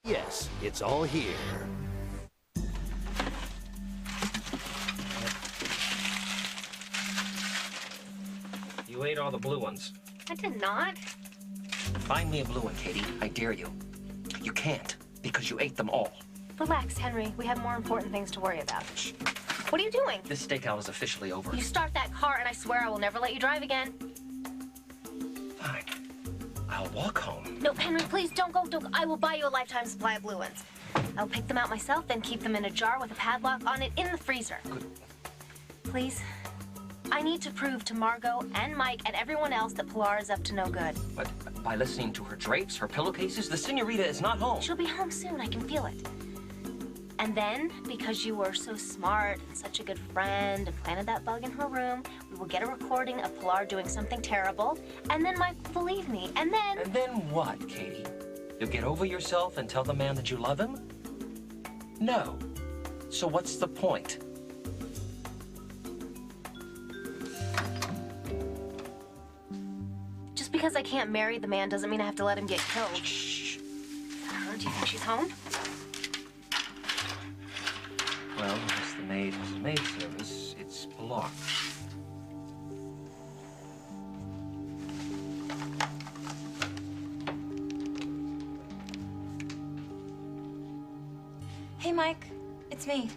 Yes, it's all here. You ate all the blue ones. I did not. Find me a blue one, Katie. I dare you. You can't, because you ate them all. Relax, Henry. We have more important things to worry about. Shh. What are you doing? This stakeout is officially over. You start that car and I swear I will never let you drive again. Fine. I'll walk home. No, Henry, please don't go. I will buy you a lifetime supply of blue ones. I'll pick them out myself, then keep them in a jar with a padlock on it in the freezer. Good. Please. I need to prove to Margot and Mike and everyone else that Pilar is up to no good. But by listening to her drapes, her pillowcases, the senorita is not home. She'll be home soon. I can feel it. And then, because you were so smart and such a good friend and planted that bug in her room, we will get a recording of Pilar doing something terrible, and then Mike will believe me, and then... And then what, Katie? You'll get over yourself and tell the man that you love him? No. So what's the point? Just because I can't marry the man doesn't mean I have to let him get killed. Shh. Is that her? Do you think she's home? Well, unless the maid has a maid service, it's blocked. Hey, Mike. It's me.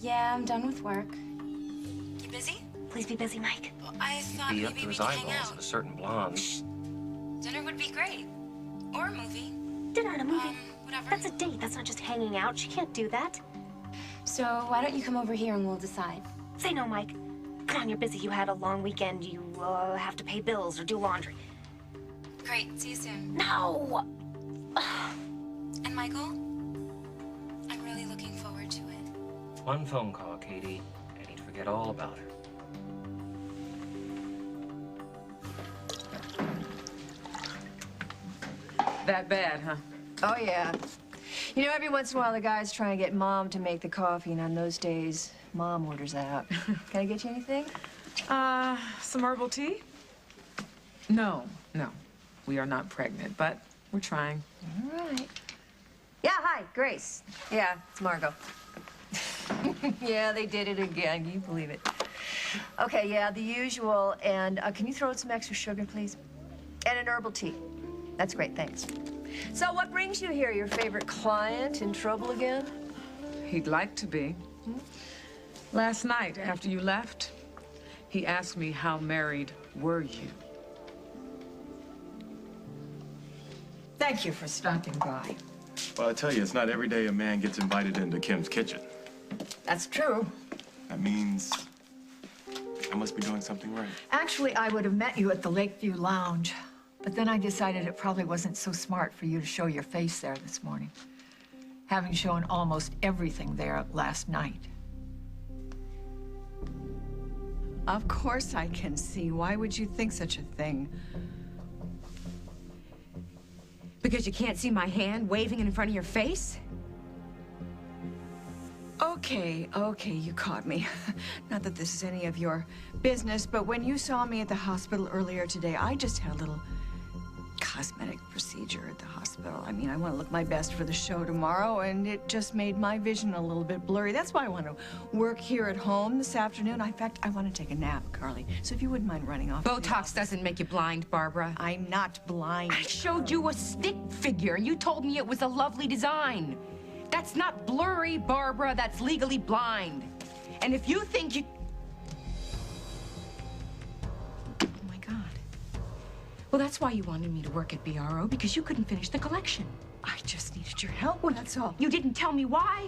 Yeah, I'm done with work. You busy? Please be busy, Mike. Well, I thought Be up maybe to we his could hang eyeballs out. in a certain blonde. Dinner would be great. Or a movie. Dinner and a movie. Whatever. That's a date. That's not just hanging out. She can't do that. So why don't you come over here and we'll decide? Say no, Mike. Come on, you're busy. You had a long weekend. You have to pay bills or do laundry. Great. See you soon. No! And Michael, I'm really looking forward to it. One phone call, Katie, and he'd forget all about her. That bad, huh? Oh, yeah. You know, every once in a while, the guys try and get Mom to make the coffee, and on those days, Mom orders out. Can I get you anything? Some herbal tea? No. We are not pregnant, but we're trying. All right. Yeah, hi, Grace. Yeah, it's Margot. Yeah, they did it again. Can you believe it? Okay, yeah, the usual. And can you throw in some extra sugar, please? And an herbal tea. That's great, thanks. So what brings you here? Your favorite client in trouble again? He'd like to be. Last night, after you left, he asked me how married were you. Thank you for stopping by. Well, I tell you, it's not every day a man gets invited into Kim's kitchen. That's true. That means I must be doing something right. Actually, I would have met you at the Lakeview Lounge, but then I decided it probably wasn't so smart for you to show your face there this morning, having shown almost everything there last night. Of course I can see. Why would you think such a thing? Because you can't see my hand waving in front of your face? Okay, you caught me. Not that this is any of your business, but when you saw me at the hospital earlier today, I just had a little cosmetic procedure at the hospital. I mean, I want to look my best for the show tomorrow, and it just made my vision a little bit blurry. That's why I want to work here at home this afternoon. In fact, I want to take a nap, Carly. So if you wouldn't mind running off. Botox doesn't make you blind, Barbara. I'm not blind. I showed you a stick figure, and you told me it was a lovely design. That's not blurry, Barbara. That's legally blind. And if you think you... Oh, my God. Well, that's why you wanted me to work at BRO, because you couldn't finish the collection. I just needed your help, well, that's all. You didn't tell me why.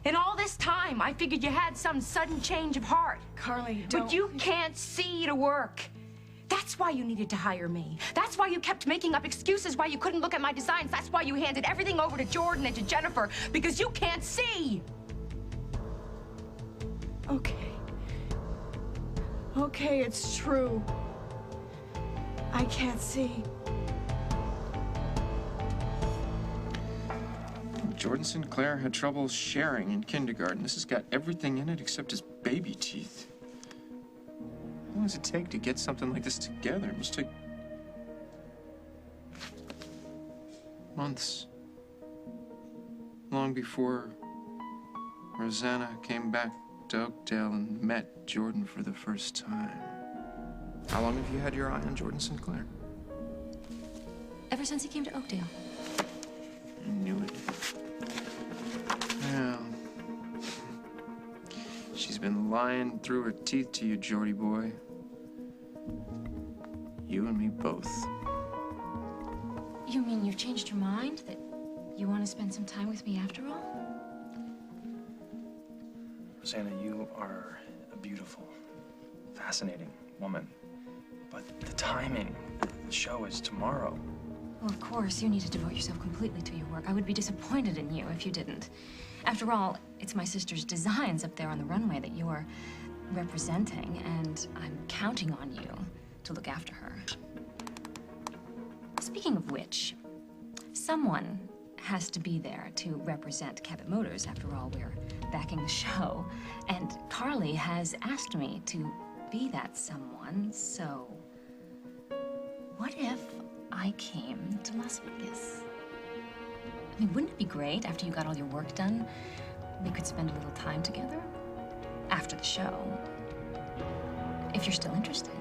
In all this time, I figured you had some sudden change of heart. Carly, don't... But you can't see to work. That's why you needed to hire me. That's why you kept making up excuses why you couldn't look at my designs. That's why you handed everything over to Jordan and to Jennifer, because you can't see. Okay, it's true. I can't see. Jordan Sinclair had trouble sharing in kindergarten. This has got everything in it except his baby teeth. How long does it take to get something like this together? It must take months. long before Rosanna came back to Oakdale and met Jordan for the first time. How long have you had your eye on Jordan Sinclair? Ever since he came to Oakdale. I knew it. Well, she's been lying through her teeth to you, Geordie boy. You and me both. You mean you've changed your mind? That you want to spend some time with me after all? Rosanna, you are a beautiful, fascinating woman. But the timing, the show is tomorrow. Well, of course, you need to devote yourself completely to your work. I would be disappointed in you if you didn't. After all, it's my sister's designs up there on the runway that you're representing, and I'm counting on you to look after her. Speaking of which, someone has to be there to represent Cabot Motors. After all, we're backing the show. And Carly has asked me to be that someone, so what if I came to Las Vegas? I mean, wouldn't it be great after you got all your work done? We could spend a little time together after the show, if you're still interested.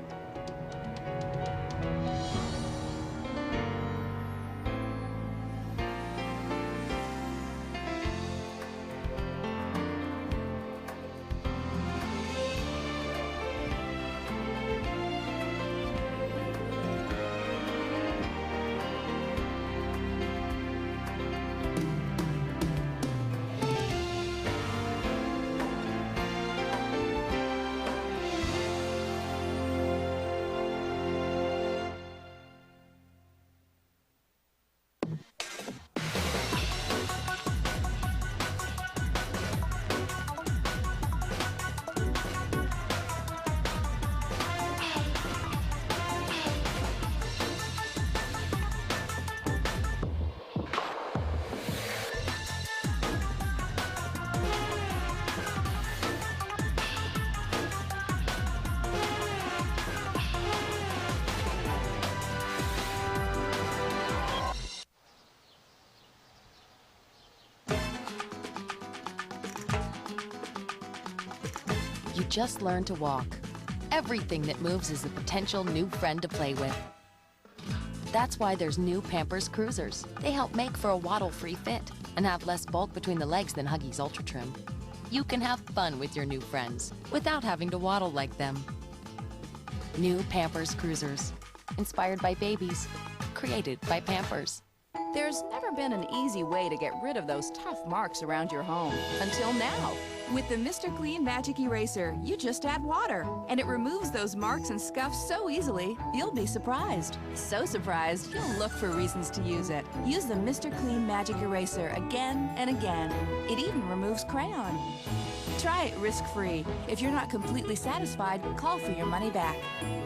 You just learned to walk. Everything that moves is a potential new friend to play with. That's why there's new Pampers Cruisers. They help make for a waddle-free fit and have less bulk between the legs than Huggies Ultra Trim. You can have fun with your new friends without having to waddle like them. New Pampers Cruisers. Inspired by babies. Created by Pampers. There's never been an easy way to get rid of those tough marks around your home. Until now. With the Mr. Clean Magic Eraser, you just add water, and it removes those marks and scuffs so easily, you'll be surprised. So surprised, you'll look for reasons to use it. Use the Mr. Clean Magic Eraser again and again. It even removes crayon. Try it risk-free. If you're not completely satisfied, call for your money back.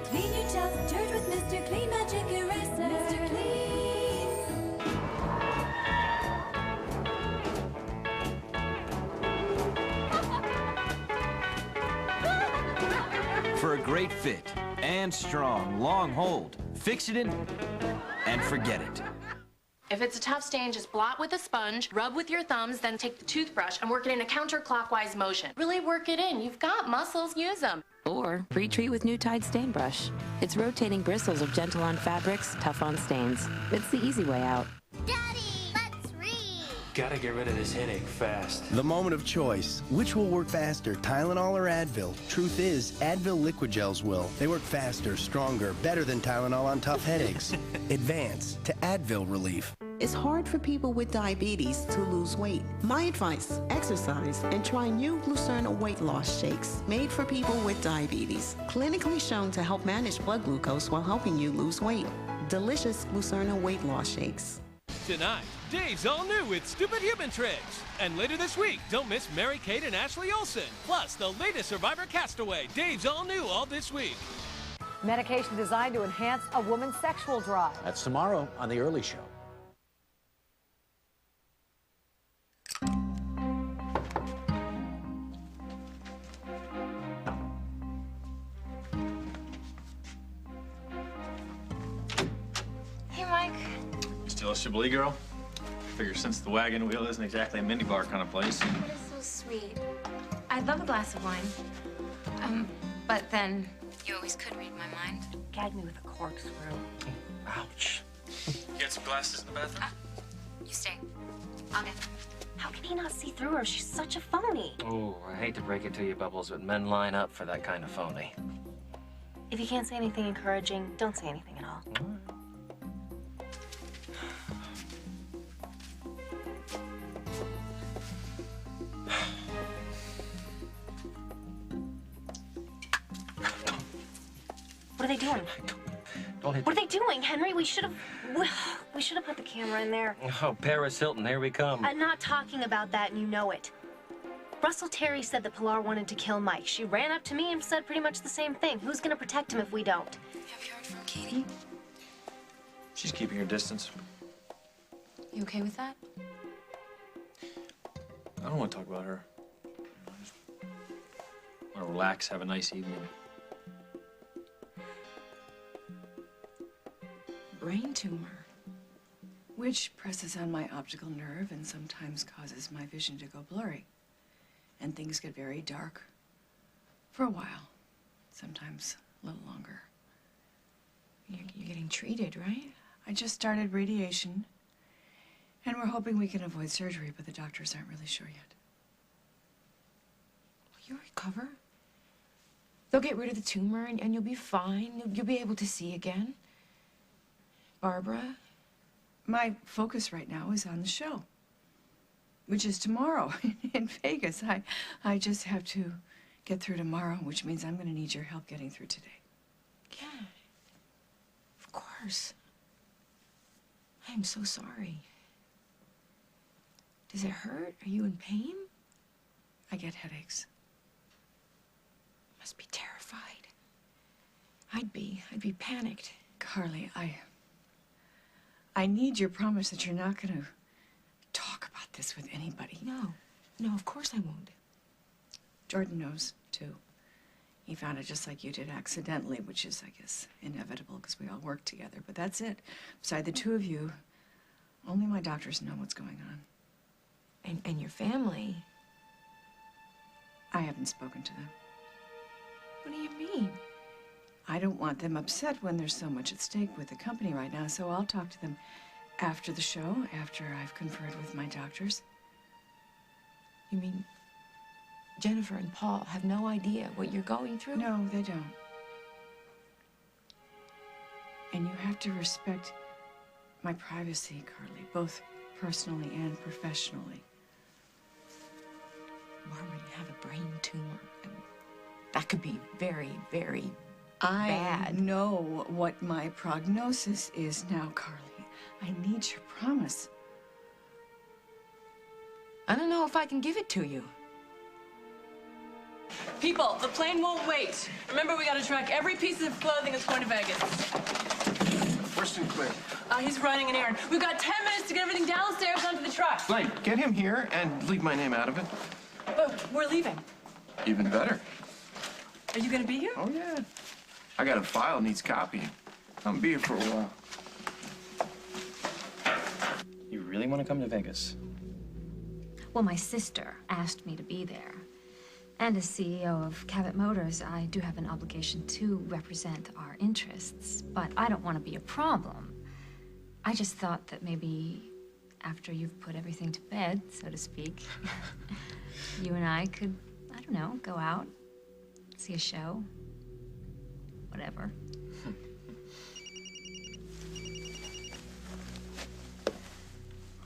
Clean your child's dirt with Mr. Clean Magic Eraser. Mr. Clean. For a great fit and strong, long hold, fix it in and forget it. If it's a tough stain, just blot with a sponge, rub with your thumbs, then take the toothbrush and work it in a counterclockwise motion. Really work it in. You've got muscles, use them. Or retreat with new Tide Stain Brush. Its rotating bristles are gentle on fabrics, tough on stains. It's the easy way out. Daddy, let's read. Gotta get rid of this headache fast. The moment of choice. Which will work faster, Tylenol or Advil? Truth is, Advil liquid gels will. They work faster, stronger, better than Tylenol on tough headaches. Advance to Advil relief. It's hard for people with diabetes to lose weight. My advice, exercise and try new Glucerna weight loss shakes made for people with diabetes. Clinically shown to help manage blood glucose while helping you lose weight. Delicious Glucerna weight loss shakes. Tonight, Dave's all new with Stupid Human Tricks. And later this week, don't miss Mary-Kate and Ashley Olsen. Plus, the latest Survivor Castaway. Dave's all new all this week. Medication designed to enhance a woman's sexual drive. That's tomorrow on The Early Show. Hey, Mike. Still a Chablis girl? Figure since the wagon wheel isn't exactly a minibar kind of place. That is so sweet. I'd love a glass of wine. But then you always could read my mind. Gag me with a corkscrew. Ouch. You got some glasses in the bathroom? You stay. I'll get them. How can he not see through her? She's such a phony. Oh, I hate to break it to you, Bubbles, but men line up for that kind of phony. If you can't say anything encouraging, don't say anything at all. What are they doing? Don't hit What are they doing, Henry? We should have put the camera in there. Oh, Paris Hilton, here we come. I'm not talking about that, and you know it. Russell Terry said that Pilar wanted to kill Mike. She ran up to me and said pretty much the same thing. Who's gonna protect him if we don't? Have you heard from Katie? She's keeping her distance. You okay with that? I don't want to talk about her. I just want to relax, have a nice evening. Brain tumor, which presses on my optical nerve and sometimes causes my vision to go blurry. And things get very dark for a while, sometimes a little longer. You're getting treated, right? I just started radiation, and we're hoping we can avoid surgery, but the doctors aren't really sure yet. You'll recover. They'll get rid of the tumor and you'll be fine. You'll be able to see again. Barbara? My focus right now is on the show, which is tomorrow in Vegas. I just have to get through tomorrow, which means I'm going to need your help getting through today. Yeah, of course. I am so sorry. Does it hurt? Are you in pain? I get headaches. Must be terrified. I'd be panicked. Carly, I need your promise that you're not going to talk about this with anybody. No, of course I won't. Jordan knows, too. He found it just like you did accidentally, which is, I guess, inevitable because we all work together. But that's it. Beside the two of you, only my doctors know what's going on. And your family? I haven't spoken to them. What do you mean? I don't want them upset when there's so much at stake with the company right now, so I'll talk to them after the show, after I've conferred with my doctors. You mean Jennifer and Paul have no idea what you're going through? No, they don't. And you have to respect my privacy, Carly, both personally and professionally. Barbara, you have a brain tumor. And that could be very, very I bad. know what my prognosis is now, Carly. I need your promise. I don't know if I can give it to you. People, the plane won't wait. Remember, we gotta track every piece of clothing that's going to Vegas. Where's Sinclair? He's running an errand. We've got 10 minutes to get everything downstairs onto the truck. Blaine, get him here and leave my name out of it. But we're leaving. Even better. Are you gonna be here? Oh, yeah. I got a file needs copying. I'm be here for a while. You really want to come to Vegas? Well, my sister asked me to be there. And as CEO of Cabot Motors, I do have an obligation to represent our interests. But I don't want to be a problem. I just thought that maybe after you've put everything to bed, so to speak, you and I could, I don't know, go out, see a show, whatever.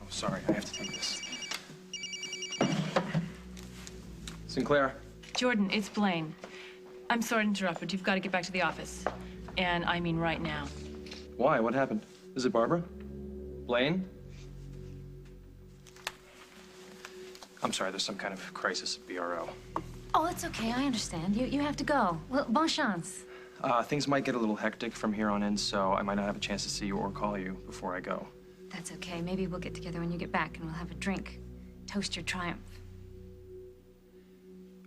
Oh, sorry, I have to take this. Sinclair. Jordan, it's Blaine. I'm sorry to interrupt, but you've got to get back to the office. And I mean right now. Why? What happened? Is it Barbara? Blaine? I'm sorry, there's some kind of crisis at BRO. Oh, it's okay. I understand. You have to go. Well, bon chance. Things might get a little hectic from here on in, so I might not have a chance to see you or call you before I go. That's okay. Maybe we'll get together when you get back and we'll have a drink. Toast your triumph.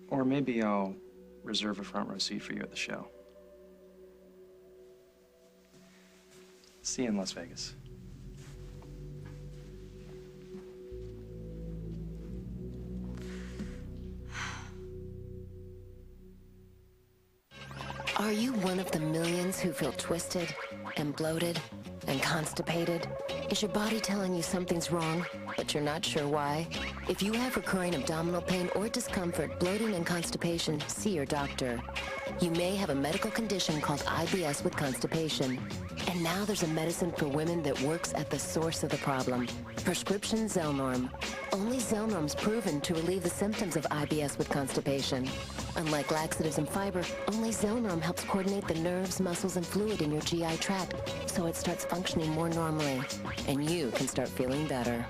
Or maybe I'll reserve a front row seat for you at the show. See you in Las Vegas. Are you one of the millions who feel twisted and bloated and constipated? Is your body telling you something's wrong, but you're not sure why? If you have recurring abdominal pain or discomfort, bloating and constipation, see your doctor. You may have a medical condition called IBS with constipation. And now there's a medicine for women that works at the source of the problem. Prescription Zelnorm. Only Zelnorm's proven to relieve the symptoms of IBS with constipation. Unlike laxatives and fiber, only Zelnorm helps coordinate the nerves, muscles, and fluid in your GI tract, so it starts functioning more normally, and you can start feeling better.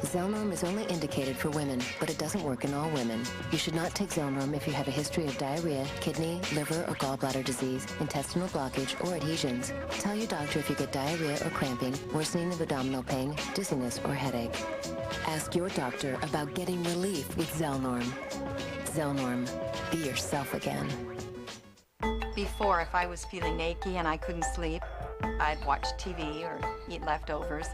Zelnorm is only indicated for women, but it doesn't work in all women. You should not take Zelnorm if you have a history of diarrhea, kidney, liver, or gallbladder disease, intestinal blockage, or adhesions. Tell your doctor if you get diarrhea or cramping, worsening of abdominal pain, dizziness, or headache. Ask your doctor about getting relief with Zelnorm. Zelnorm. Be yourself again. Before, if I was feeling achy and I couldn't sleep, I'd watch TV or eat leftovers.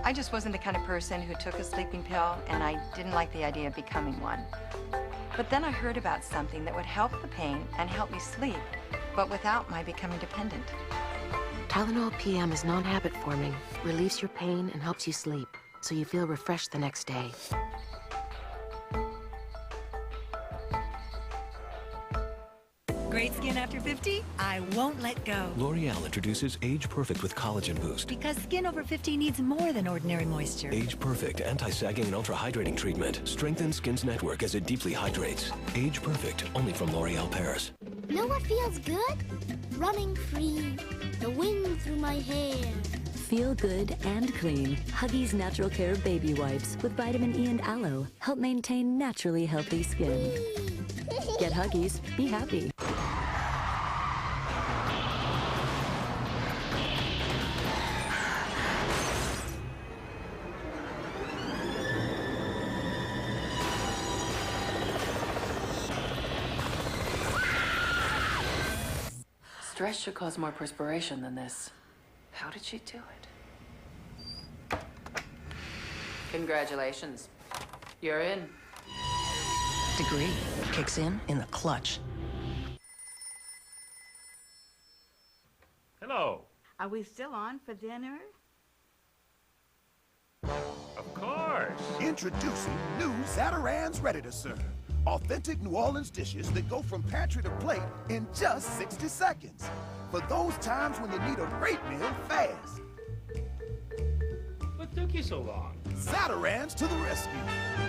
I just wasn't the kind of person who took a sleeping pill, and I didn't like the idea of becoming one. But then I heard about something that would help the pain and help me sleep, but without my becoming dependent. Tylenol PM is non-habit forming, relieves your pain, and helps you sleep, so you feel refreshed the next day. Great skin after 50? I won't let go. L'Oreal introduces Age Perfect with Collagen Boost. Because skin over 50 needs more than ordinary moisture. Age Perfect anti-sagging and ultra-hydrating treatment strengthens skin's network as it deeply hydrates. Age Perfect, only from L'Oreal Paris. Know what feels good? Running free. The wind through my hair. Feel good and clean. Huggies Natural Care Baby Wipes with vitamin E and aloe help maintain naturally healthy skin. Get Huggies, be happy. Stress should cause more perspiration than this. How did she do it? Congratulations. You're in. Degree kicks in the clutch. Hello. Are we still on for dinner? Of course. Introducing new Zatarain's Ready to Serve. Authentic New Orleans dishes that go from pantry to plate in just 60 seconds. For those times when you need a great meal fast. What took you so long? Zatarain's to the rescue.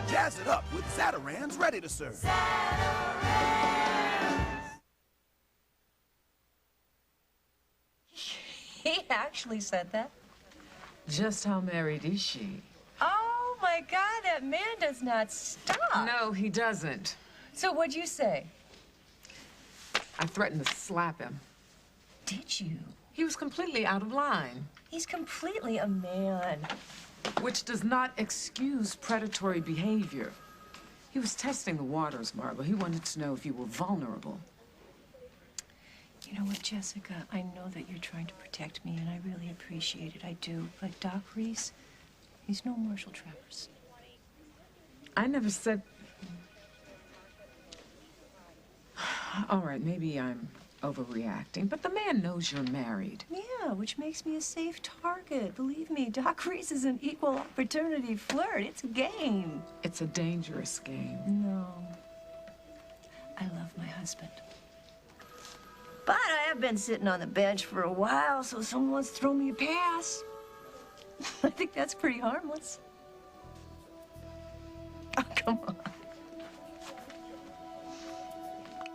Jazz it up with Zatarain's Ready to Serve. He actually said that? Just how married is she? Oh my God, that man does not stop. No, he doesn't. So what'd you say? I threatened to slap him. Did you? He was completely out of line. He's completely a man. Which does not excuse predatory behavior. He was testing the waters, Margot. He wanted to know if you were vulnerable. You know what, Jessica? I know that you're trying to protect me, and I really appreciate it. I do. But Doc Reese, he's no Marshall Travers. I never said... All right, maybe I'm overreacting, but the man knows you're married. Yeah, which makes me a safe target. Believe me, Doc Reese is an equal opportunity flirt. It's a game. It's a dangerous game. No. I love my husband. But I have been sitting on the bench for a while, so someone's thrown me a pass. I think that's pretty harmless. Oh, come on.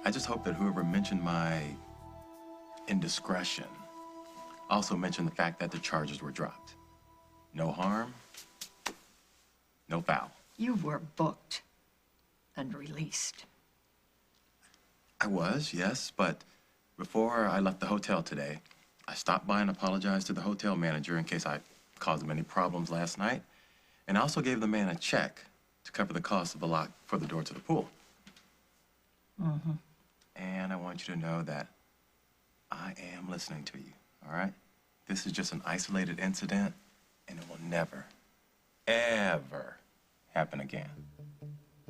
I just hope that whoever mentioned my indiscretion also mentioned the fact that the charges were dropped. No harm, no foul. You were booked and released. I was, yes, but before I left the hotel today, I stopped by and apologized to the hotel manager in case I caused him any problems last night, and I also gave the man a check to cover the cost of the lock for the door to the pool. Mm-hmm. And I want you to know that I am listening to you, all right? This is just an isolated incident, and it will never, ever happen again.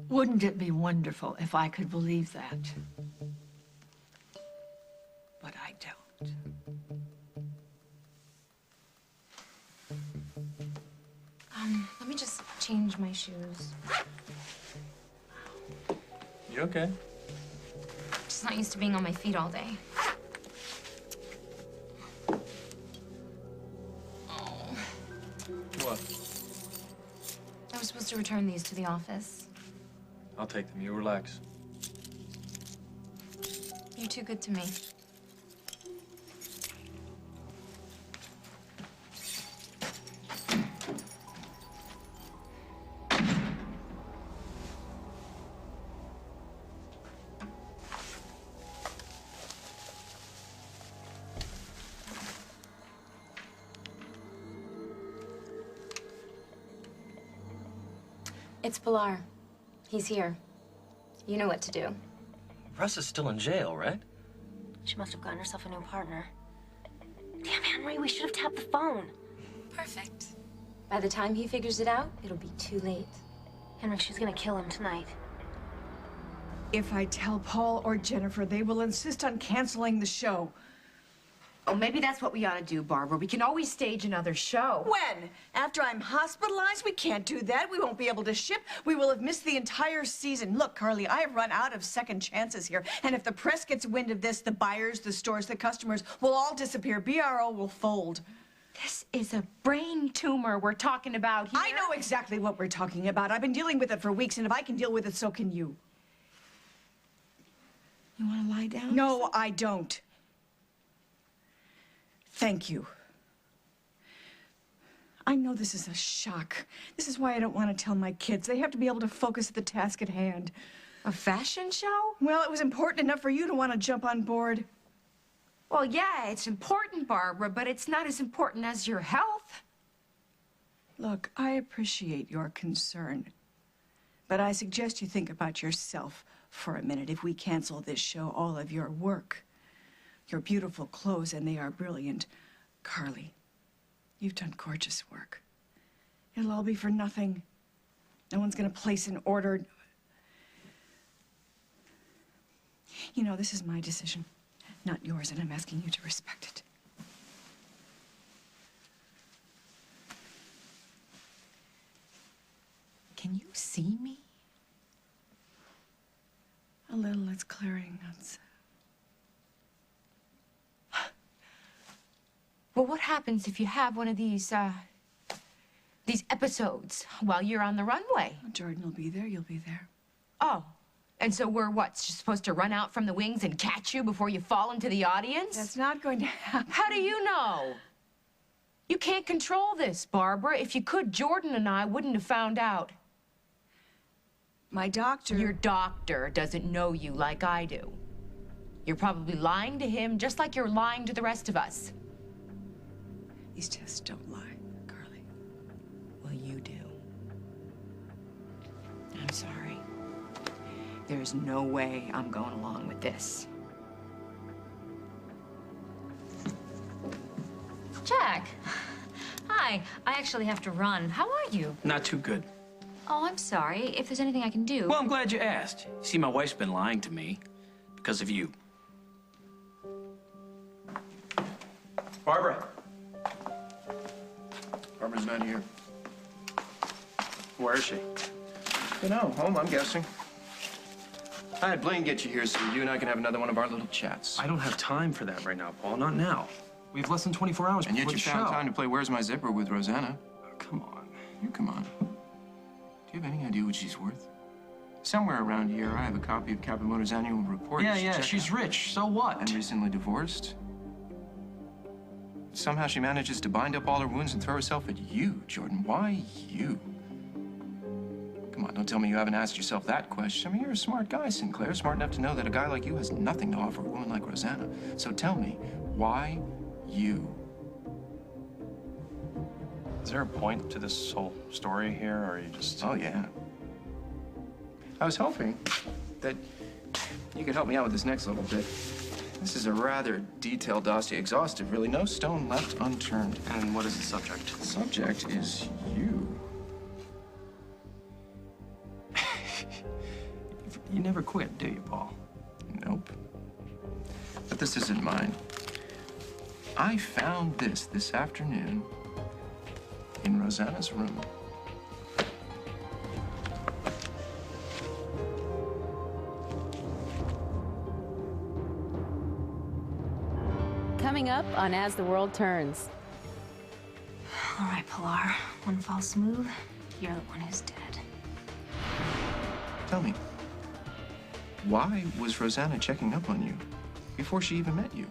Wouldn't it be wonderful if I could believe that? change my shoes. You okay? Just not used to being on my feet all day. Oh. What? I was supposed to return these to the office. I'll take them. You relax. You're too good to me. It's Pilar. He's here. You know what to do. Russ is still in jail, right? She must have gotten herself a new partner. Damn, Henry, we should have tapped the phone. Perfect. By the time he figures it out, it'll be too late. Henry, she's gonna kill him tonight. If I tell Paul or Jennifer, they will insist on canceling the show. Oh, maybe that's what we ought to do, Barbara. We can always stage another show. When? After I'm hospitalized? We can't do that. We won't be able to ship. We will have missed the entire season. Look, Carly, I have run out of second chances here. And if the press gets wind of this, the buyers, the stores, the customers will all disappear. BRO will fold. This is a brain tumor we're talking about here. I know exactly what we're talking about. I've been dealing with it for weeks, and if I can deal with it, so can you. You want to lie down? No, I don't. Thank you. I know this is a shock. This is why I don't want to tell my kids. They have to be able to focus at the task at hand. A fashion show? Well, it was important enough for you to want to jump on board. Well, yeah, it's important, Barbara, but it's not as important as your health. Look, I appreciate your concern, but I suggest you think about yourself for a minute. If we cancel this show, all of your work, your beautiful clothes, and they are brilliant. Carly, you've done gorgeous work. It'll all be for nothing. No one's gonna place an order. You know, this is my decision, not yours, and I'm asking you to respect it. Can you see me? A little, it's clearing. That's... Well, what happens if you have one of these episodes while you're on the runway? Well, Jordan will be there, you'll be there. Oh, and so we're what, just supposed to run out from the wings and catch you before you fall into the audience? That's not going to happen. How do you know? You can't control this, Barbara. If you could, Jordan and I wouldn't have found out. My doctor... Your doctor doesn't know you like I do. You're probably lying to him just like you're lying to the rest of us. These tests don't lie, Carly. Well, you do. I'm sorry. There's no way I'm going along with this. Jack. Hi. I actually have to run. How are you? Not too good. Oh, I'm sorry. If there's anything I can do... Well, I'm glad you asked. See, my wife's been lying to me because of you. Barbara. Barbara's not here. Where is she? You know, home, I'm guessing. I had Blaine get you here so you and I can have another one of our little chats. I don't have time for that right now, Paul. Not now. We have less than 24 hours and before yet you the found show. time to play Where's My Zipper with Rosanna. Oh, come on. You come on. Do you have any idea what she's worth? Somewhere around here, I have a copy of Capimoto's annual report. Yeah, she's rich. So what? And recently divorced. Somehow she manages to bind up all her wounds and throw herself at you, Jordan. Why you? Come on, don't tell me you haven't asked yourself that question. I mean, you're a smart guy, Sinclair. Smart enough to know that a guy like you has nothing to offer a woman like Rosanna. So tell me, why you? Is there a point to this whole story here, or are you just... Oh, yeah. I was hoping that you could help me out with this next little bit. This is a rather detailed dossier, exhaustive, really. No stone left unturned. And what is the subject? The subject is you. You never quit, do you, Paul? Nope. But this isn't mine. I found this afternoon in Rosanna's room. coming up on As the World Turns. All right, Pilar. One false move, you're the one who's dead. Tell me, why was Rosanna checking up on you before she even met you?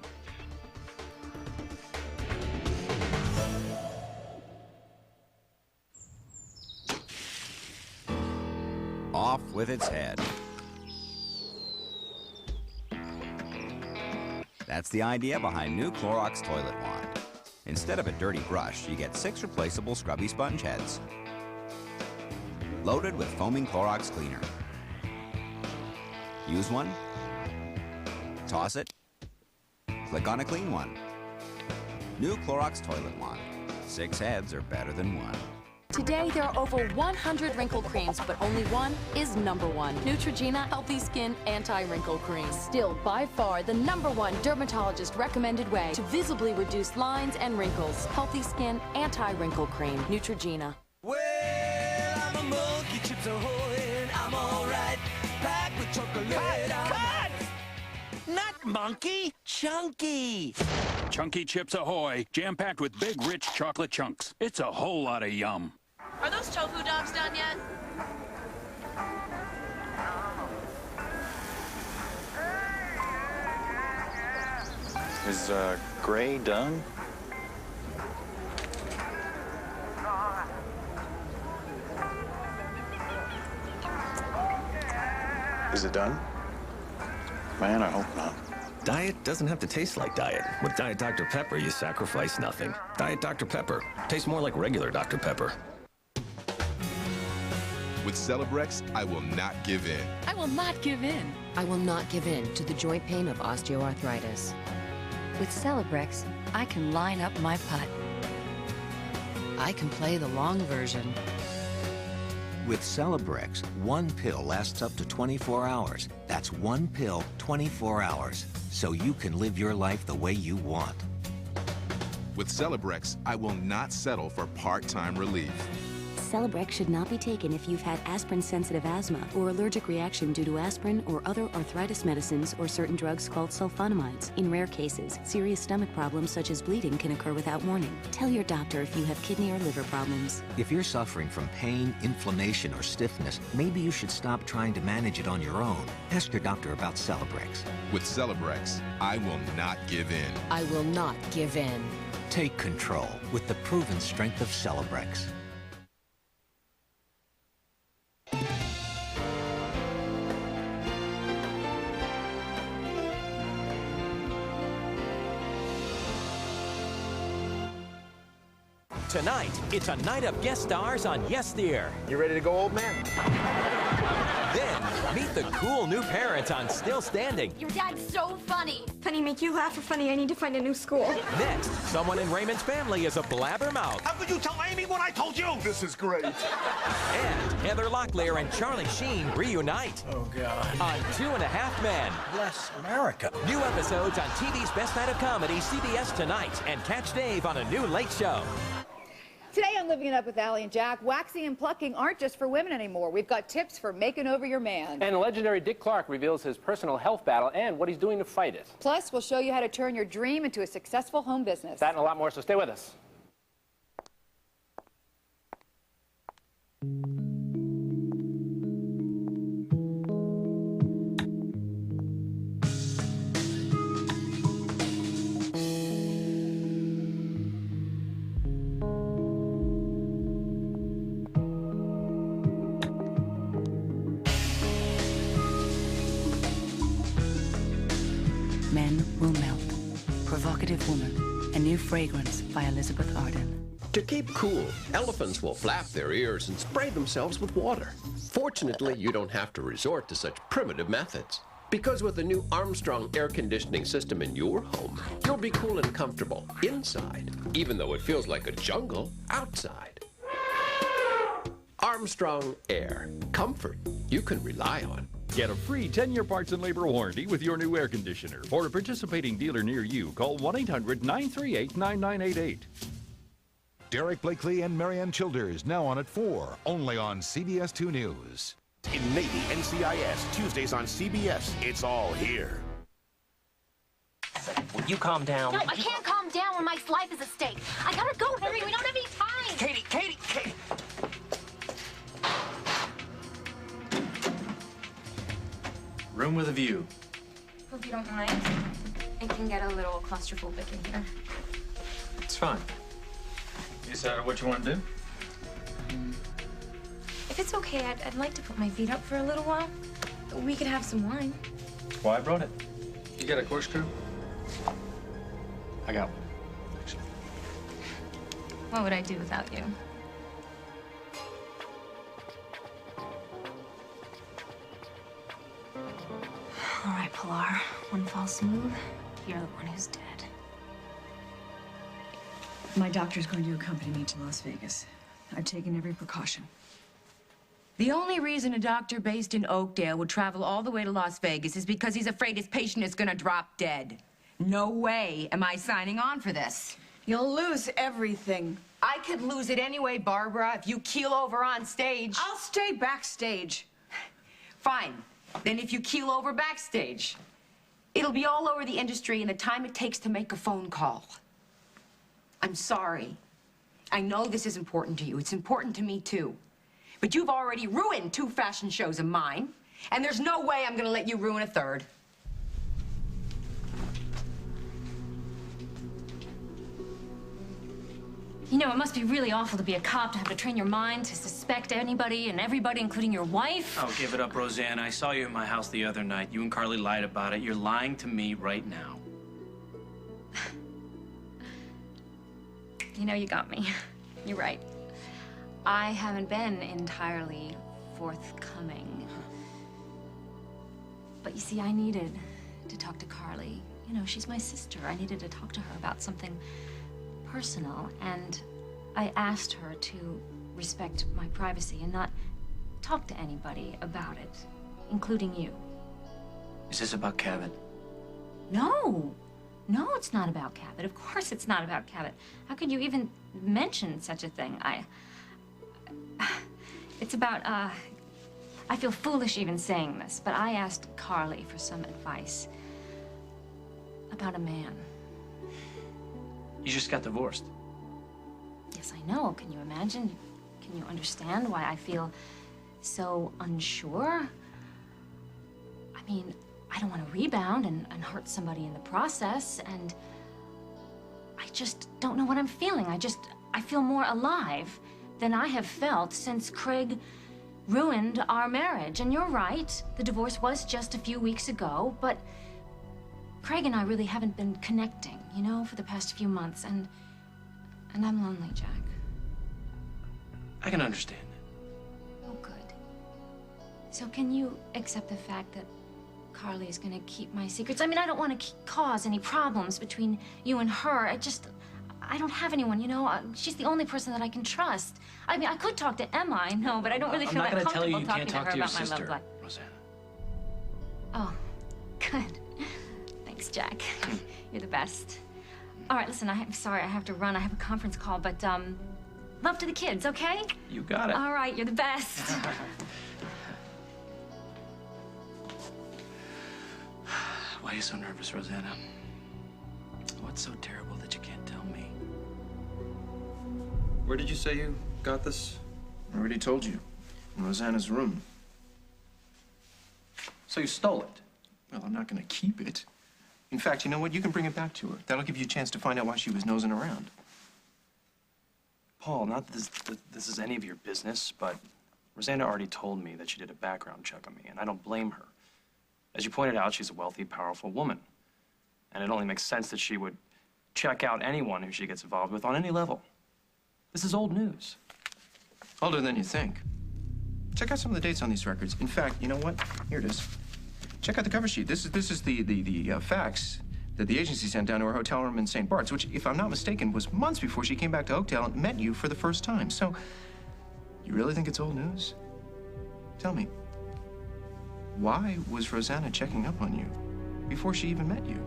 Off with its head. That's the idea behind new Clorox Toilet Wand. Instead of a dirty brush, you get 6 replaceable scrubby sponge heads. Loaded with foaming Clorox cleaner. Use one, toss it, click on a clean one. New Clorox Toilet Wand. 6 heads are better than 1. Today, there are over 100 wrinkle creams, but only one is #1. Neutrogena Healthy Skin Anti-Wrinkle Cream. Still, by far, the #1 dermatologist-recommended way to visibly reduce lines and wrinkles. Healthy Skin Anti-Wrinkle Cream. Neutrogena. Well, I'm a monkey, Chips Ahoy, and I'm all right. Packed with chocolate. Cut! Not monkey, chunky. Chunky Chips Ahoy, jam-packed with big, rich chocolate chunks. It's a whole lot of yum. Are those tofu dogs done yet? Is, Gray done? Is it done? Man, I hope not. Diet doesn't have to taste like diet. With Diet Dr. Pepper, you sacrifice nothing. Diet Dr. Pepper tastes more like regular Dr. Pepper. With Celebrex, I will not give in. I will not give in. I will not give in to the joint pain of osteoarthritis. With Celebrex, I can line up my putt. I can play the long version. With Celebrex, one pill lasts up to 24 hours. That's one pill, 24 hours. So you can live your life the way you want. With Celebrex, I will not settle for part-time relief. Celebrex should not be taken if you've had aspirin-sensitive asthma or allergic reaction due to aspirin or other arthritis medicines or certain drugs called sulfonamides. In rare cases, serious stomach problems such as bleeding can occur without warning. Tell your doctor if you have kidney or liver problems. If you're suffering from pain, inflammation, or stiffness, maybe you should stop trying to manage it on your own. Ask your doctor about Celebrex. With Celebrex, I will not give in. I will not give in. Take control with the proven strength of Celebrex. Tonight, it's a night of guest stars on Yes Dear. You ready to go, old man? Then, meet the cool new parents on Still Standing. Your dad's so funny. Funny make you laugh or funny, I need to find a new school. Next, someone in Raymond's family is a blabbermouth. How could you tell Amy what I told you? This is great. And Heather Locklear and Charlie Sheen reunite. Oh, God. On 2.5 Men. Bless America. New episodes on TV's Best Night of Comedy, CBS tonight. And catch Dave on a new Late Show. Today on Living It Up with Allie and Jack, waxing and plucking aren't just for women anymore. We've got tips for making over your man. And legendary Dick Clark reveals his personal health battle and what he's doing to fight it. Plus, we'll show you how to turn your dream into a successful home business. That and a lot more, so stay with us. Men Will Melt. Provocative Woman. A new fragrance by Elizabeth Arden. To keep cool, elephants will flap their ears and spray themselves with water. Fortunately, you don't have to resort to such primitive methods. Because with the new Armstrong air conditioning system in your home, you'll be cool and comfortable inside, even though it feels like a jungle outside. Armstrong Air. Comfort you can rely on. Get a free 10-year parts and labor warranty with your new air conditioner. For a participating dealer near you, call 1-800-938-9988. Derek Blakely and Marianne Childers, now on at 4, only on CBS 2 News. In Navy NCIS, Tuesdays on CBS. It's all here. you calm down? No, I can't calm down when my life is at stake. I gotta go, Henry. We don't have any time. Katie! Room with a view. Hope you don't mind. It can get a little claustrophobic in here. It's fine. You decided what you want to do? If it's okay, I'd like to put my feet up for a little while. We could have some wine. That's why I brought it. You got a corkscrew? I got one. What would I do without you? All right, Pilar. One false move, you're the one who's dead. My doctor's going to accompany me to Las Vegas. I've taken every precaution. The only reason a doctor based in Oakdale would travel all the way to Las Vegas is because he's afraid his patient is gonna drop dead. No way am I signing on for this. You'll lose everything. I could lose it anyway, Barbara, if you keel over on stage. I'll stay backstage. Fine. Then if you keel over backstage, it'll be all over the industry in the time it takes to make a phone call. I'm sorry. I know this is important to you. It's important to me, too. But you've already ruined 2 fashion shows of mine, and there's no way I'm gonna let you ruin a 3rd. You know, it must be really awful to be a cop, to have to train your mind to suspect anybody and everybody, including your wife. Oh, give it up, Rosanna. I saw you in my house the other night. You and Carly lied about it. You're lying to me right now. You know, you got me. You're right. I haven't been entirely forthcoming. But you see, I needed to talk to Carly. You know, she's my sister. I needed to talk to her about something personal, and I asked her to respect my privacy and not talk to anybody about it, including you. Is this about Cabot? No. No, it's not about Cabot. Of course it's not about Cabot. How could you even mention such a thing? It's about, I feel foolish even saying this, but I asked Carly for some advice about a man. You just got divorced. Yes, I know. Can you imagine? Can you understand why I feel so unsure? I mean, I don't want to rebound and hurt somebody in the process, and I just don't know what I'm feeling. I feel more alive than I have felt since Craig ruined our marriage. And you're right, the divorce was just a few weeks ago, but Craig and I really haven't been connecting, you know, for the past few months, and I'm lonely, Jack. I can understand. Oh, good. So can you accept the fact that Carly is gonna keep my secrets? I mean, I don't want to cause any problems between you and her. I don't have anyone, you know? She's the only person that I can trust. I mean, I could talk to Emma, I know, but I don't really feel that comfortable talking to her about my love life. Rosanna. Oh, good. Thanks, Jack. You're the best. All right, listen, I'm sorry, I have to run. I have a conference call, but love to the kids, okay? You got it. All right, you're the best. Why are you so nervous, Rosanna? What's so terrible that you can't tell me? Where did you say you got this? I already told you. In Rosanna's room. So you stole it? Well, I'm not gonna keep it. In fact, you know what? You can bring it back to her. That'll give you a chance to find out why she was nosing around. Paul, not that this is any of your business, but Rosanna already told me that she did a background check on me, and I don't blame her. As you pointed out, she's a wealthy, powerful woman. And it only makes sense that she would check out anyone who she gets involved with on any level. This is old news. Older than you think. Check out some of the dates on these records. In fact, you know what? Here it is. Check out the cover sheet. This is the fax that the agency sent down to her hotel room in St. Bart's, which, if I'm not mistaken, was months before she came back to Oakdale and met you for the first time. So, you really think it's old news? Tell me, why was Rosanna checking up on you before she even met you?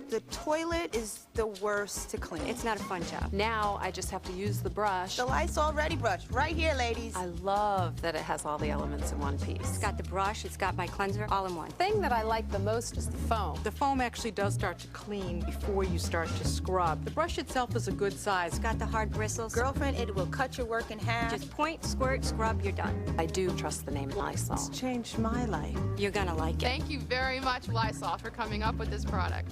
The toilet is the worst to clean. It's not a fun job. Now I just have to use the brush. The Lysol Ready Brush, right here, ladies. I love that it has all the elements in one piece. It's got the brush, it's got my cleanser, all in one. The thing that I like the most is the foam. The foam actually does start to clean before you start to scrub. The brush itself is a good size. It's got the hard bristles. Girlfriend, it will cut your work in half. Just point, squirt, scrub, you're done. I do trust the name Lysol. It's changed my life. You're gonna like it. Thank you very much, Lysol, for coming up with this product.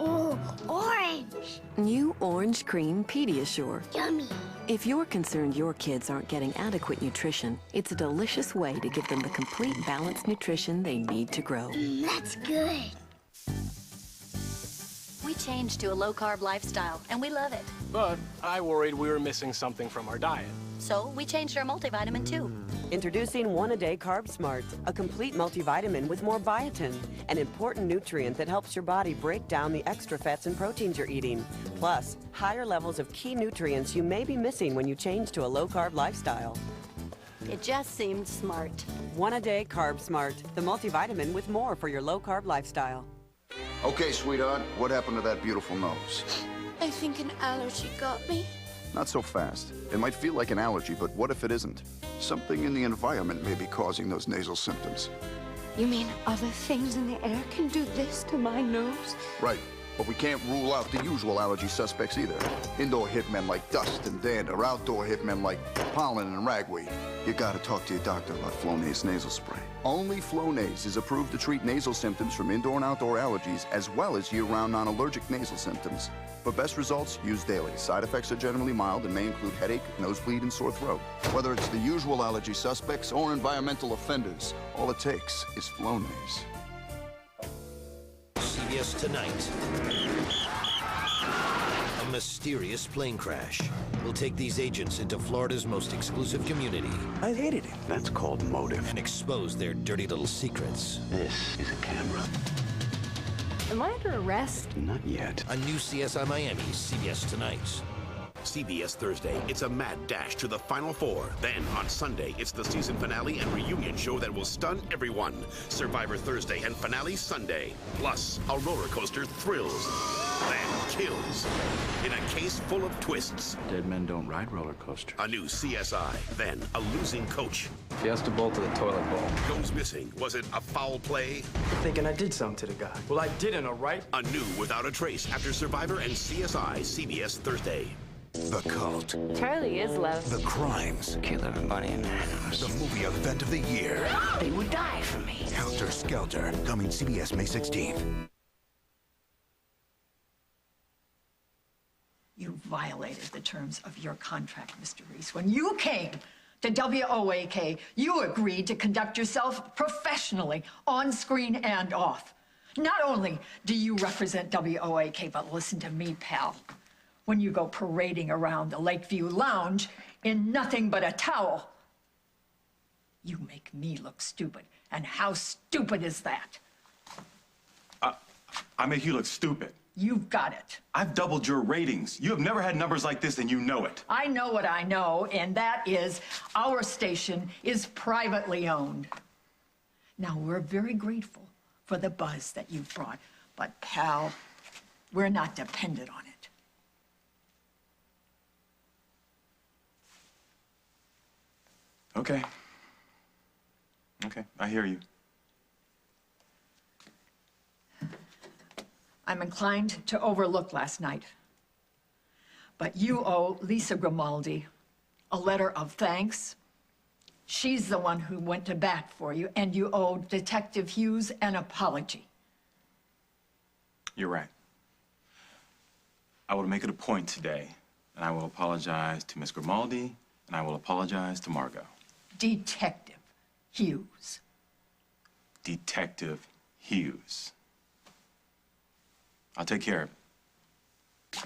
Oh, orange. New Orange Cream Pediasure. Yummy. If you're concerned your kids aren't getting adequate nutrition, it's a delicious way to give them the complete balanced nutrition they need to grow. That's good. We changed to a low-carb lifestyle, and we love it. But I worried we were missing something from our diet. So we changed our multivitamin, too. Introducing One-A-Day Carb Smart, a complete multivitamin with more biotin, an important nutrient that helps your body break down the extra fats and proteins you're eating. Plus, higher levels of key nutrients you may be missing when you change to a low-carb lifestyle. It just seemed smart. One-A-Day Carb Smart, the multivitamin with more for your low-carb lifestyle. Okay, sweetheart, what happened to that beautiful nose? I think an allergy got me. Not so fast. It might feel like an allergy, but what if it isn't? Something in the environment may be causing those nasal symptoms. You mean other things in the air can do this to my nose? Right, but we can't rule out the usual allergy suspects either. Indoor hitmen like dust and dander, outdoor hitmen like pollen and ragweed. You gotta talk to your doctor about Flonase nasal spray. Only Flonase is approved to treat nasal symptoms from indoor and outdoor allergies, as well as year-round non-allergic nasal symptoms. For best results, use daily. Side effects are generally mild and may include headache, nosebleed, and sore throat. Whether it's the usual allergy suspects or environmental offenders, all it takes is Flonase. CBS Tonight. A mysterious plane crash will take these agents into Florida's most exclusive community. I hated it. That's called motive. And expose their dirty little secrets. This is a camera. Am I under arrest? Not yet. A new CSI Miami, CBS Tonight. CBS Thursday, it's a mad dash to the Final Four. Then, on Sunday, it's the season finale and reunion show that will stun everyone. Survivor Thursday and finale Sunday. Plus, a roller coaster thrills, then kills. In a case full of twists. Dead men don't ride roller coasters. A new CSI, then a losing coach. Fiesta bowl to the toilet bowl. Goes missing. Was it a foul play? You're thinking I did something to the guy. Well, I didn't, all right? A new Without a Trace after Survivor and CSI, CBS Thursday. The cult. Charlie is love. The crimes. Kill everybody in the house. The movie event of the year. They would die for me. Helter Skelter. Coming CBS May 16th. You violated the terms of your contract, Mr. Reese. When you came to WOAK, you agreed to conduct yourself professionally, on screen and off. Not only do you represent WOAK, but listen to me, pal. When you go parading around the Lakeview Lounge in nothing but a towel, you make me look stupid. And how stupid is that? I make you look stupid. You've got it. I've doubled your ratings. You have never had numbers like this, and you know it. I know what I know, and that is our station is privately owned. Now, we're very grateful for the buzz that you've brought, but, pal, we're not dependent on it. Okay. Okay, I hear you. I'm inclined to overlook last night. But you owe Lisa Grimaldi a letter of thanks. She's the one who went to bat for you, and you owe Detective Hughes an apology. You're right. I will make it a point today, and I will apologize to Miss Grimaldi, and I will apologize to Margot. Detective Hughes. Detective Hughes. I'll take care of it.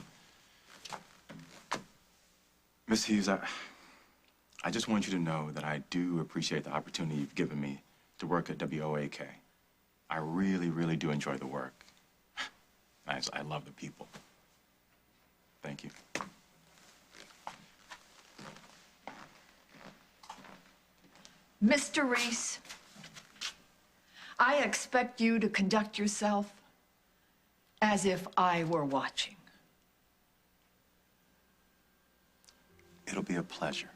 Miss Hughes, I just want you to know that I do appreciate the opportunity you've given me to work at WOAK. I really, really do enjoy the work. I love the people. Thank you. Mr. Reese, I expect you to conduct yourself as if I were watching. It'll be a pleasure.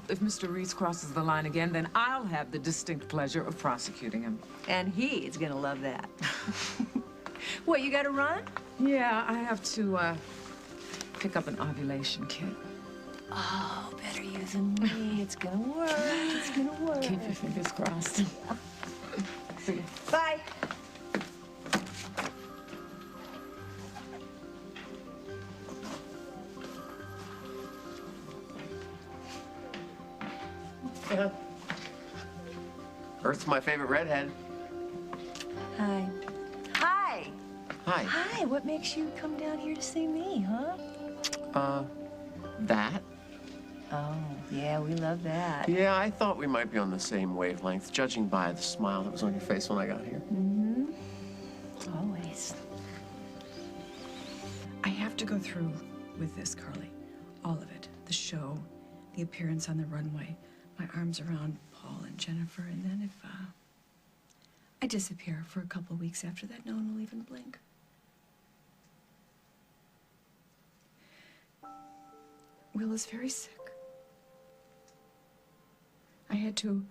If Mr. Reese crosses the line again, then I'll have the distinct pleasure of prosecuting him. And he's gonna love that. What, you gotta run? Yeah, I have to, pick up an ovulation kit. Oh, better you than me. It's gonna work. It's gonna work. Keep your fingers crossed. See ya. Bye. Yeah. Earth's my favorite redhead. Hi. Hi. Hi. Hi. What makes you come down here to see me, huh? That? Oh, yeah, we love that. Yeah, I thought we might be on the same wavelength, judging by the smile that was on your face when I got here. Mm-hmm. Always. I have to go through with this, Carly. All of it. The show, the appearance on the runway, my arms around Paul and Jennifer, and then if I disappear for a couple weeks after that, no one will even blink. Will is very sick. I had to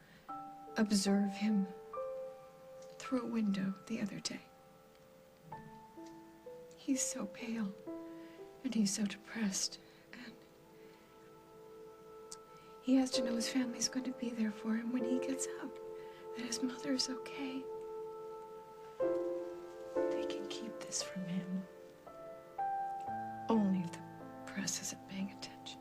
observe him through a window the other day. He's so pale, and he's so depressed, and he has to know his family's going to be there for him when he gets out, that his mother's okay. They can keep this from him. Only if the press isn't paying attention.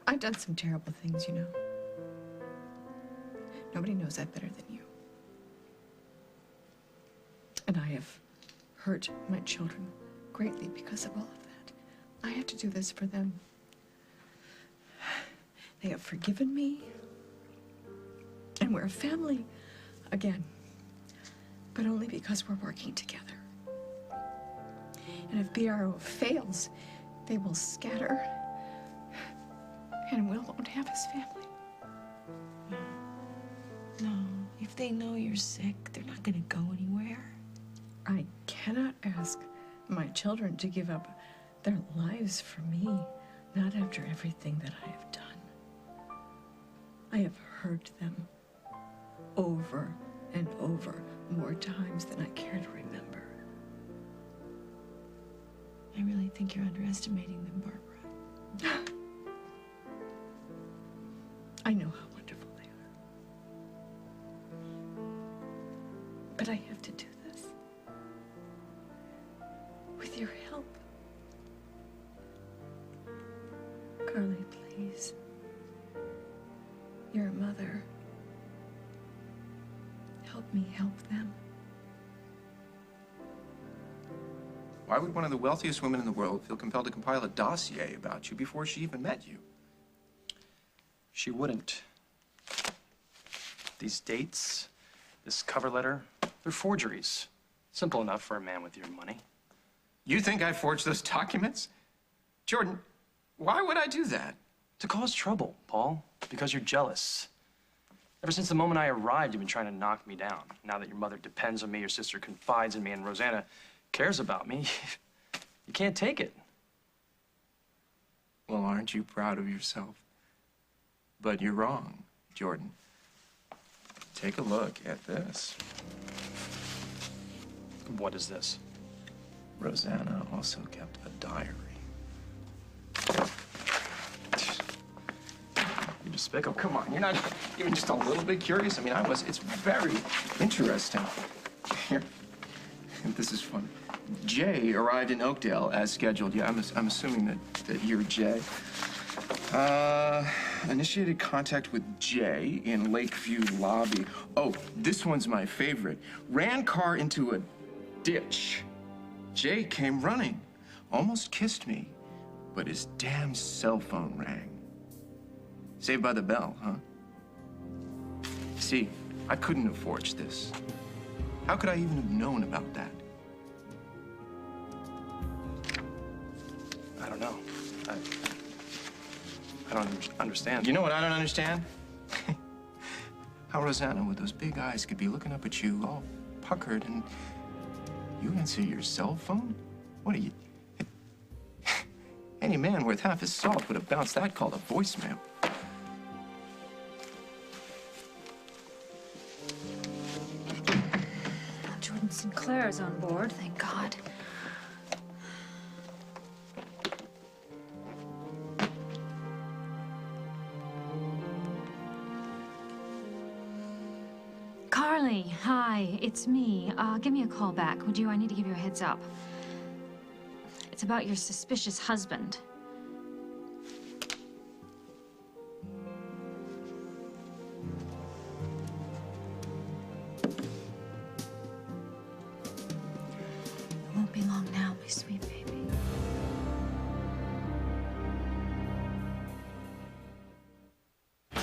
I've done some terrible things, you know. Nobody knows that better than you. And I have hurt my children greatly because of all of that. I have to do this for them. They have forgiven me. And we're a family again. But only because we're working together. And if BRO fails, they will scatter. And Will won't have his family. No, if they know you're sick, they're not gonna go anywhere. I cannot ask my children to give up their lives for me, not after everything that I have done. I have hurt them over and over, more times than I care to remember. I really think you're underestimating them, Barbara. I know how wonderful they are. But I have to do this. With your help. Carly, please. You're a mother. Help me help them. Why would one of the wealthiest women in the world feel compelled to compile a dossier about you before she even met you? She wouldn't. These dates, this cover letter, they're forgeries. Simple enough for a man with your money. You think I forged those documents? Jordan, why would I do that? To cause trouble, Paul, because you're jealous. Ever since the moment I arrived, you've been trying to knock me down. Now that your mother depends on me, your sister confides in me, and Rosanna cares about me, you can't take it. Well, aren't you proud of yourself? But you're wrong, Jordan. Take a look at this. What is this? Rosanna also kept a diary. You're despicable. Come on, you're not even just a little bit curious? I mean, I was. It's very interesting. Here, this is fun. Jay arrived in Oakdale as scheduled. Yeah, I'm assuming that you're Jay. Initiated contact with Jay in Lakeview lobby. Oh, this one's my favorite. Ran car into a ditch. Jay came running. Almost kissed me, but his damn cell phone rang. Saved by the bell, huh? See, I couldn't have forged this. How could I even have known about that? I don't know. don't understand. You know what I don't understand? How Rosanna with those big eyes could be looking up at you all puckered and you answer your cell phone? What are you? Any man worth half his salt would have bounced that call to voicemail. Jordan Sinclair's on board, thank God. Carly, hi, it's me. Give me a call back, would you? I need to give you a heads up. It's about your suspicious husband. It won't be long now, my sweet baby.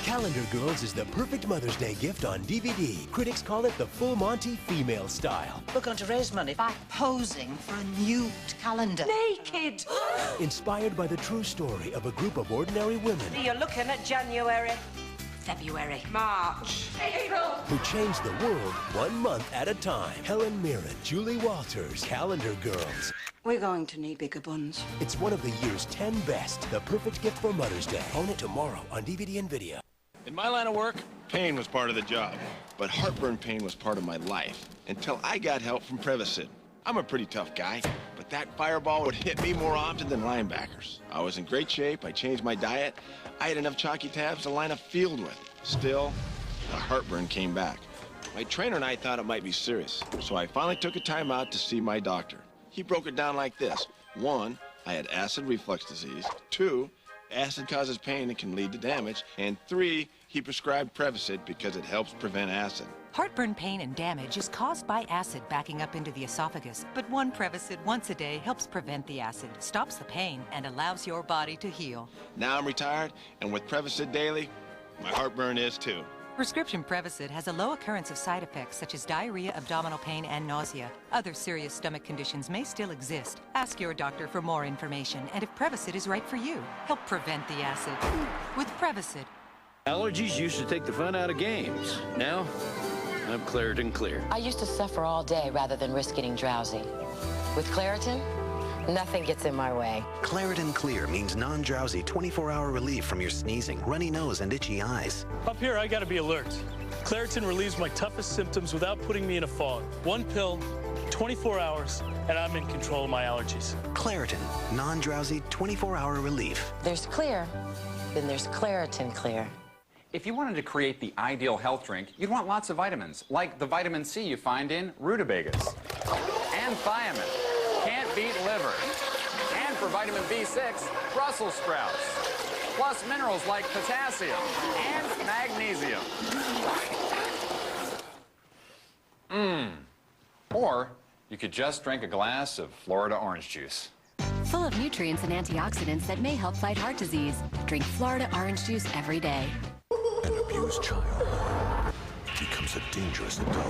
Calendar Girls is the perfect Mother's Day gift on DVD. Critics call it the full Monty female style. We're going to raise money by posing for a nude calendar. Naked! Inspired by the true story of a group of ordinary women You're looking at January, February, March, April. who changed the world 1 month at a time. Helen Mirren, Julie Walters, Calendar Girls. We're going to need bigger buns. It's one of the year's 10 best. The perfect gift for Mother's Day. Own it tomorrow on DVD and video. In my line of work, pain was part of the job, but heartburn pain was part of my life until I got help from Prevacid. I'm a pretty tough guy, but that fireball would hit me more often than linebackers. I was in great shape, I changed my diet, I had enough chalky tabs to line a field with. Still, the heartburn came back. My trainer and I thought it might be serious, so I finally took a time out to see my doctor. He broke it down like this. 1, I had acid reflux disease. 2, acid causes pain and can lead to damage. And 3, he prescribed Prevacid because it helps prevent acid. Heartburn pain and damage is caused by acid backing up into the esophagus. But one Prevacid once a day helps prevent the acid, stops the pain, and allows your body to heal. Now I'm retired, and with Prevacid daily, my heartburn is too. Prescription Prevacid has a low occurrence of side effects such as diarrhea, abdominal pain, and nausea. Other serious stomach conditions may still exist. Ask your doctor for more information and if Prevacid is right for you. Help prevent the acid with Prevacid. Allergies used to take the fun out of games. Now, I'm Claritin Clear. I used to suffer all day rather than risk getting drowsy. With Claritin, nothing gets in my way. Claritin Clear means non-drowsy 24-hour relief from your sneezing, runny nose, and itchy eyes. Up here, I gotta be alert. Claritin relieves my toughest symptoms without putting me in a fog. 1 pill, 24 hours, and I'm in control of my allergies. Claritin, non-drowsy 24-hour relief. There's Clear, then there's Claritin Clear. If you wanted to create the ideal health drink, you'd want lots of vitamins, like the vitamin C you find in rutabagas. And thiamine. Can't beat liver. And for vitamin B6, Brussels sprouts. Plus minerals like potassium and magnesium. Or you could just drink a glass of Florida orange juice. Full of nutrients and antioxidants that may help fight heart disease. Drink Florida orange juice every day. An abused child becomes a dangerous adult.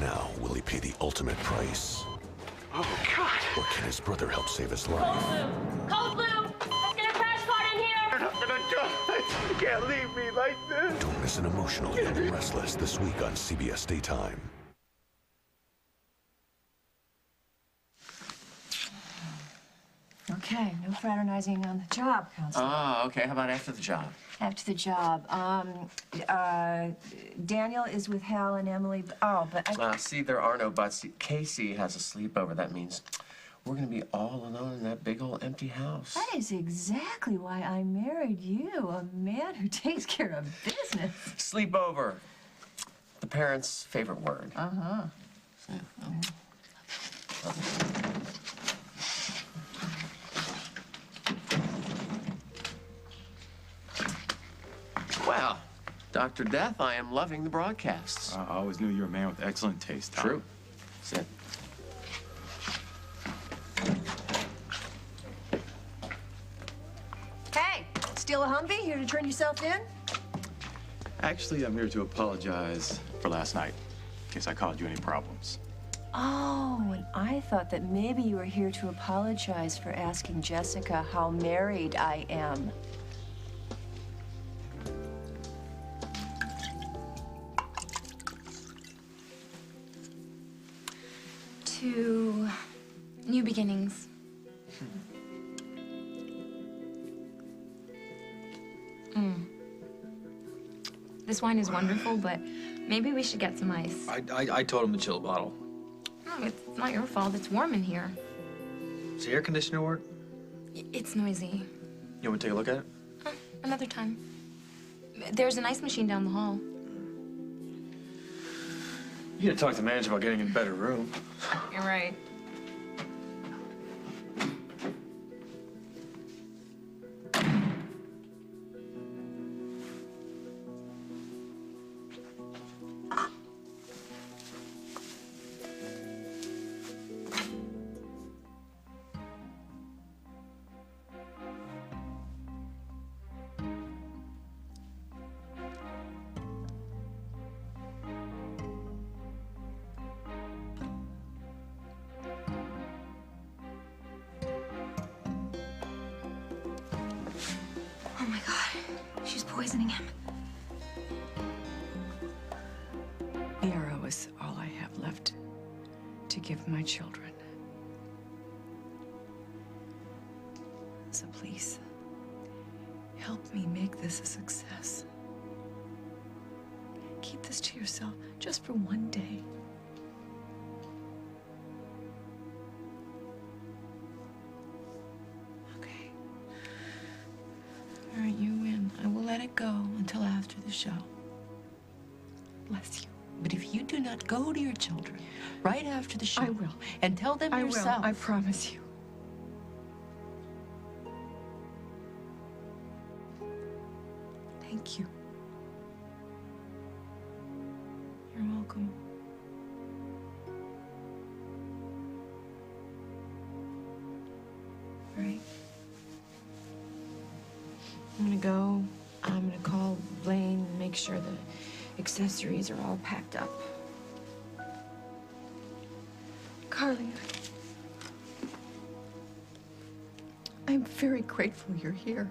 Now, will he pay the ultimate price? Oh, God. Or can his brother help save his life? Code Blue! Let's get a crash cart in here! You're not gonna die! You can't leave me like this! Don't miss an emotional and restless this week on CBS Daytime. Okay, no fraternizing on the job, Counselor. Ah, okay. How about after the job? After the job, Daniel is with Hal and Emily. Oh, but I... See, there are no buts. Casey has a sleepover. That means we're going to be all alone in that big old empty house. That is exactly why I married you, a man who takes care of business. Sleepover. The parents' favorite word. Uh-huh. Well, Dr. Death, I am loving the broadcasts. I always knew you were a man with excellent taste, Tom. True. Sit. Hey, steal a Humvee? Here to turn yourself in? Actually, I'm here to apologize for last night, in case I caused you any problems. Oh, and I thought that maybe you were here to apologize for asking Jessica how married I am. to new beginnings. This wine is wonderful, but maybe we should get some ice. I told him to chill a bottle. No, it's not your fault. It's warm in here. Does the air conditioner work? It's noisy. You want me to take a look at it? Another time. There's an ice machine down the hall. You gotta talk to Madge about getting in a better room. You're right. Oh my God, she's poisoning him. Yarrow is all I have left to give my children. So please, help me make this a success. Keep this to yourself just for one day. Okay. All right, you win. I will let it go until after the show. Bless you. But if you do not go to your children right after the show, I will. And tell them yourself. I promise you. Thank you. You're welcome. All right. I'm gonna go. I'm gonna call Blaine and make sure the accessories are all packed up. Carly, I'm very grateful you're here.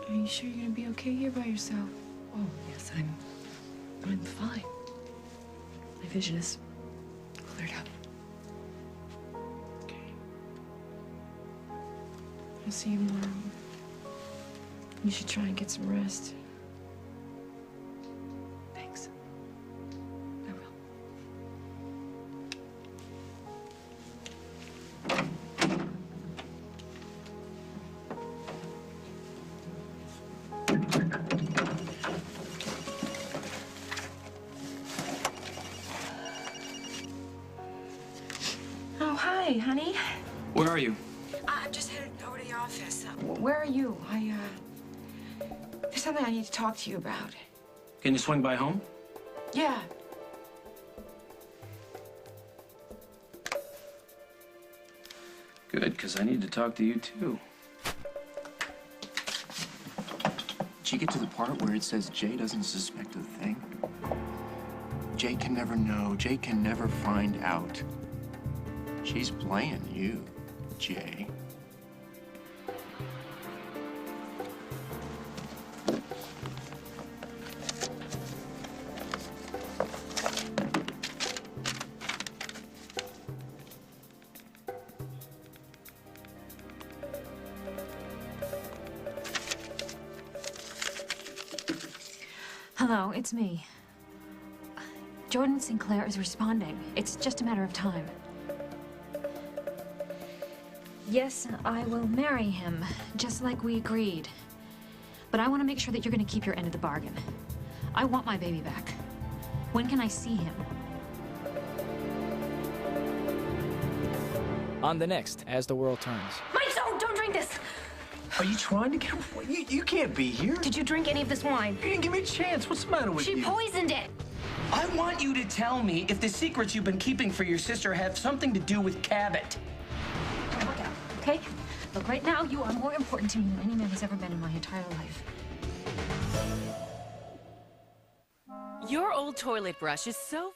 Are you sure you're gonna be okay here by yourself? Oh, yes, I'm fine. My vision is cleared up. I'll see you tomorrow. You should try and get some rest. Thanks. I will. Oh, hi, honey. Where are you? I'm just headed over to the office. Where are you? There's something I need to talk to you about. Can you swing by home? Yeah. Good, because I need to talk to you too. Did you get to the part where it says Jay doesn't suspect a thing? Jay can never know. Jay can never find out. She's playing you, Jay. Hello, it's me. Jordan Sinclair is responding. It's just a matter of time. Yes, I will marry him, just like we agreed. But I want to make sure that you're going to keep your end of the bargain. I want my baby back. When can I see him? On the next, As the World Turns. Mike, don't drink this! Are you trying to get away? You can't be here. Did you drink any of this wine? You didn't give me a chance. What's the matter with you? She poisoned it! I want you to tell me if the secrets you've been keeping for your sister have something to do with Cabot. Look out, okay? Look, right now, you are more important to me than any man has ever been in my entire life. Your old toilet brush is so